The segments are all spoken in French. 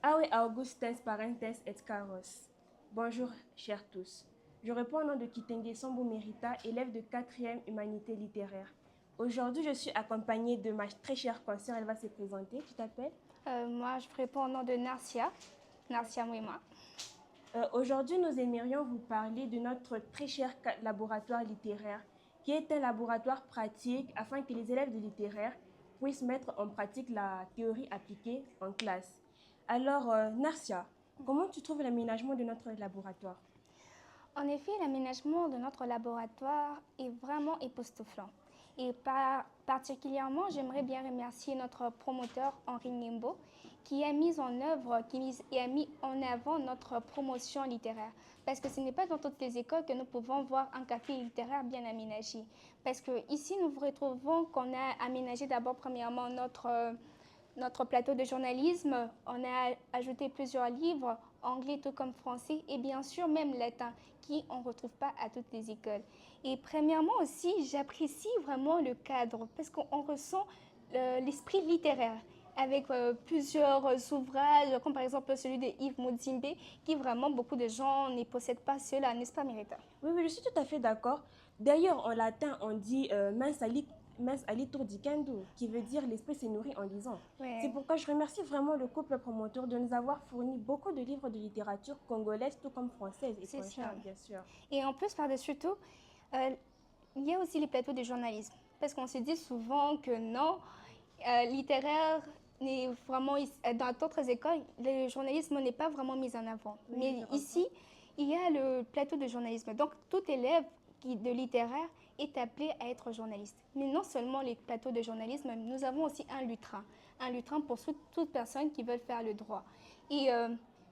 Aue Augustes parentes et caros. Bonjour, chers tous. Je réponds au nom de Kitenge Sambo Merita, élève de 4e Humanité littéraire. Aujourd'hui, je suis accompagnée de ma très chère consoeur. Elle va se présenter. Tu t'appelles? Moi, je réponds au nom de Narcia. Narcia Mouima. Aujourd'hui, nous aimerions vous parler de notre très cher laboratoire littéraire, qui est un laboratoire pratique afin que les élèves de littéraire puissent mettre en pratique la théorie appliquée en classe. Alors, Narcia, comment tu trouves l'aménagement de notre laboratoire? En effet, l'aménagement de notre laboratoire est vraiment époustouflant. Et particulièrement, j'aimerais bien remercier notre promoteur Henri Nimbo qui a mis en œuvre, qui a mis en avant notre promotion littéraire. Parce que ce n'est pas dans toutes les écoles que nous pouvons voir un café littéraire bien aménagé. Parce que ici, nous vous retrouvons qu'on a aménagé d'abord premièrement notre plateau de journalisme. On a ajouté plusieurs livres, anglais tout comme français, et bien sûr même latin, qui on ne retrouve pas à toutes les écoles. Et premièrement aussi, j'apprécie vraiment le cadre, parce qu'on ressent l'esprit littéraire avec plusieurs ouvrages, comme par exemple celui de Yves Moudzimbe, qui vraiment beaucoup de gens ne possèdent pas cela, n'est-ce pas Mérita? Oui, oui, je suis tout à fait d'accord. D'ailleurs, en latin, on dit mens alitur dicendo, qui veut dire l'esprit se nourrit en lisant. C'est Ouais. pourquoi je remercie vraiment le couple promoteur de nous avoir fourni beaucoup de livres de littérature congolaise, tout comme française et C'est sûr. étrangère, bien sûr. Et en plus, par-dessus tout, euh, il y a aussi les plateaux de journalisme. Parce qu'on se dit souvent que non, littéraire n'est vraiment, dans d'autres écoles, le journalisme n'est pas vraiment mis en avant. Oui, Mais malheureusement. ici, il y a le plateau de journalisme. Donc, tout élève de littéraire est appelé à être journaliste. Mais non seulement les plateaux de journalisme, nous avons aussi un lutrin. Un lutrin pour toute personne qui veut faire le droit. Et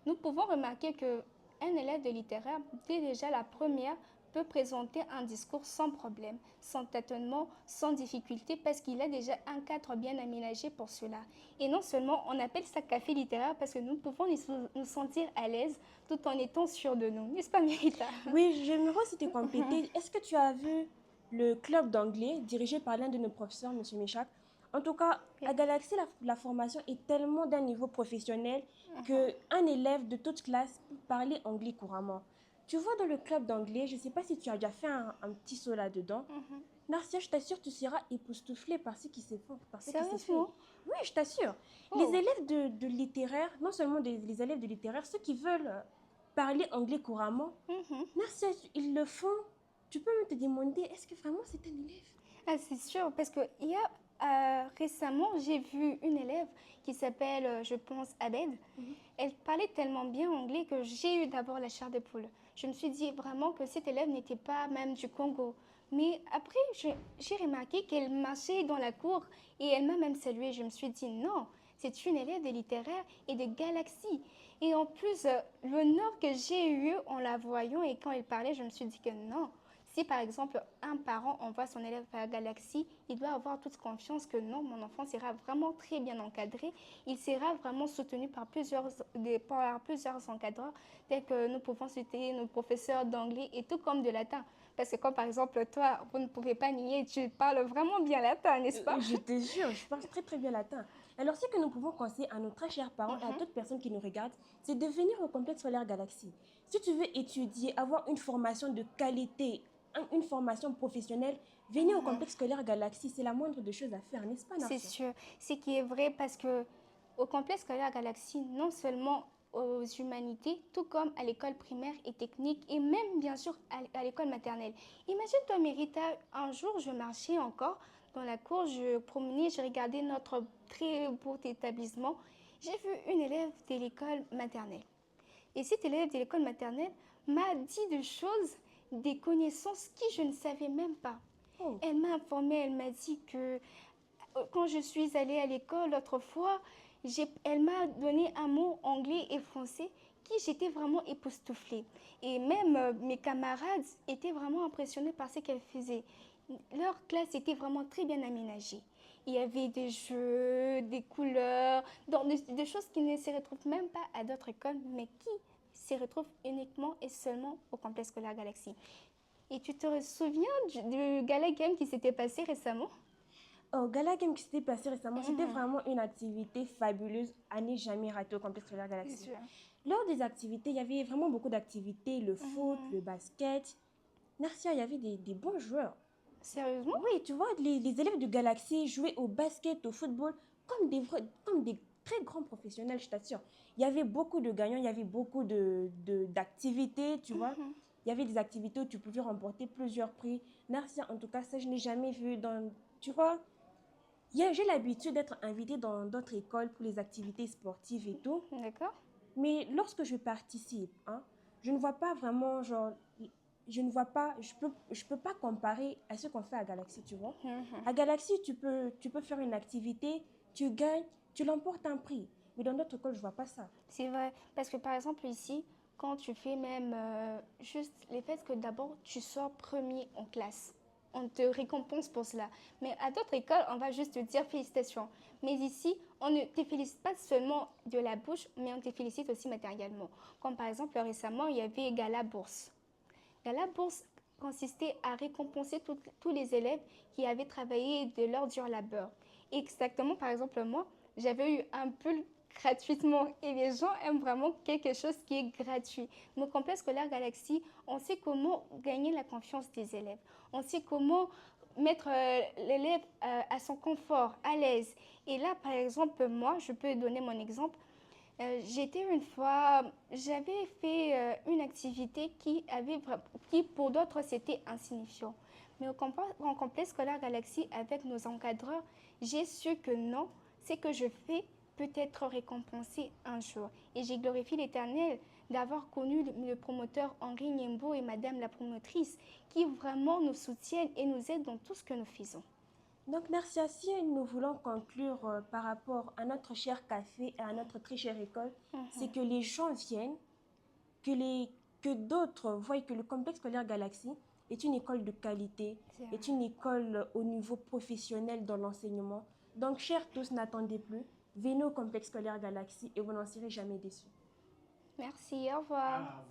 nous pouvons remarquer que un élève de littéraire, dès déjà la première, peut présenter un discours sans problème, sans tâtonnement, sans difficulté, parce qu'il a déjà un cadre bien aménagé pour cela. Et non seulement on appelle ça café littéraire parce que nous pouvons nous sentir à l'aise tout en étant sûrs de nous. N'est-ce pas, Mérita? Oui, j'aimerais aussi te compléter. Est-ce que tu as vu le club d'anglais dirigé par l'un de nos professeurs, Monsieur Michak? En tout cas, à Galaxy, la formation est tellement d'un niveau professionnel qu'un élève de toute classe peut parler anglais couramment. Tu vois, dans le club d'anglais, je ne sais pas si tu as déjà fait un petit saut là-dedans. Narcia, je t'assure, tu seras époustouflé par ce qui s'est fait. Par ce qui s'est fait. Sérieusement? Oui, je t'assure. Les Oh. élèves de littéraire, non seulement les élèves de littéraire, ceux qui veulent parler anglais couramment, Narcia, ils le font. Tu peux même te demander, est-ce que vraiment c'est un élève? Ah, c'est sûr, parce que il y a récemment, j'ai vu une élève qui s'appelle, je pense, Abed. Elle parlait tellement bien anglais que j'ai eu d'abord la chair de poule. Je me suis dit vraiment que cette élève n'était pas même du Congo. Mais après, j'ai remarqué qu'elle marchait dans la cour et elle m'a même saluée. Je me suis dit non, c'est une élève de littéraire et de galaxie. Et en plus, l'honneur que j'ai eu en la voyant et quand elle parlait, je me suis dit que non. Si par exemple un parent envoie son élève à la galaxie, il doit avoir toute confiance que non, mon enfant sera vraiment très bien encadré. Il sera vraiment soutenu par plusieurs encadreurs, tels que nous pouvons citer nos professeurs d'anglais et tout comme de latin. Parce que comme par exemple toi, vous ne pouvez pas nier, tu parles vraiment bien latin, n'est-ce pas? Je te jure, je parle très très bien latin. Alors, ce que nous pouvons conseiller à nos très chers parents et à toute personne qui nous regarde, c'est de venir au complexe scolaire Galaxy. Si tu veux étudier, avoir une formation de qualité, une formation professionnelle, venez au complexe scolaire Galaxy. C'est la moindre des choses à faire, n'est-ce pas, C'est Narcia? sûr, ce qui est vrai parce que au complexe scolaire Galaxie, non seulement aux humanités, tout comme à l'école primaire et technique et même bien sûr à l'école maternelle. Imagine-toi Mérita, un jour je marchais encore dans la cour, je promenais, je regardais notre très beau établissement. J'ai vu une élève de l'école maternelle. Et cette élève de l'école maternelle m'a dit des choses, des connaissances que je ne savais même pas. Oh, Elle m'a informée, elle m'a dit que quand je suis allée à l'école l'autre fois, elle m'a donné un mot anglais et français qui j'étais vraiment époustouflée. Et même mes camarades étaient vraiment impressionnés par ce qu'elle faisait. Leur classe était vraiment très bien aménagée. Il y avait des jeux, des couleurs, des choses qui ne se retrouvent même pas à d'autres écoles, mais qui se retrouvent uniquement et seulement au complexe scolaire Galaxy. Et tu te souviens du Gala Game qui s'était passé récemment? Au Gala Game qui s'était passé récemment, c'était Mhm. vraiment une activité fabuleuse à ne jamais rater au complexe scolaire C'est Galaxy. sûr. Lors des activités, il y avait vraiment beaucoup d'activités, le foot, Mhm. le basket. Narcia, il y avait des bons joueurs. Sérieusement? Oui, tu vois, les élèves de Galaxy jouaient au basket, au football, comme des très grands professionnels, je t'assure. Il y avait beaucoup de gagnants, il y avait beaucoup d'activités, tu vois. Mhm. Il y avait des activités où tu pouvais remporter plusieurs prix. Narcia, en tout cas, ça, je n'ai jamais vu dans... Tu vois, j'ai l'habitude d'être invitée dans d'autres écoles pour les activités sportives et tout. D'accord. Mais lorsque je participe, hein, je ne vois pas vraiment, genre, je ne vois pas, je peux pas comparer à ce qu'on fait à Galaxy, tu vois. Mhm. À Galaxy, tu peux faire une activité, tu gagnes, tu l'emportes un prix. Mais dans d'autres écoles, je vois pas ça. C'est vrai, parce que par exemple ici, quand tu fais même juste les faits que d'abord tu sors premier en classe, on te récompense pour cela. Mais à d'autres écoles, on va juste te dire félicitations. Mais ici, on ne te félicite pas seulement de la bouche, mais on te félicite aussi matériellement. Comme par exemple récemment, il y avait Gala Bourse. Gala Bourse consistait à récompenser tous les élèves qui avaient travaillé de leur dur labeur. Exactement, par exemple, moi, j'avais eu un pull gratuitement et les gens aiment vraiment quelque chose qui est gratuit. Nos complexe scolaire Galaxy, on sait comment gagner la confiance des élèves. On sait comment mettre l'élève à son confort, à l'aise. Et là, par exemple, moi, je peux donner mon exemple. J'étais une fois, j'avais fait une activité qui pour d'autres c'était insignifiant. Mais au complexe scolaire Galaxy avec nos encadreurs, j'ai su que non, ce que je fais peut être récompensé un jour. Et j'ai glorifié l'Éternel d'avoir connu le promoteur Henri Niembo et Madame la promotrice qui vraiment nous soutiennent et nous aident dans tout ce que nous faisons. Donc, Narcia, si nous voulons conclure par rapport à notre cher café et à notre très chère école, c'est Mhm. que les gens viennent, que d'autres voient que le complexe scolaire Galaxy est une école de qualité, C'est vrai. est une école au niveau professionnel dans l'enseignement. Donc, chers tous, n'attendez plus. Venez au complexe scolaire Galaxy et vous n'en serez jamais déçus. Merci, au revoir.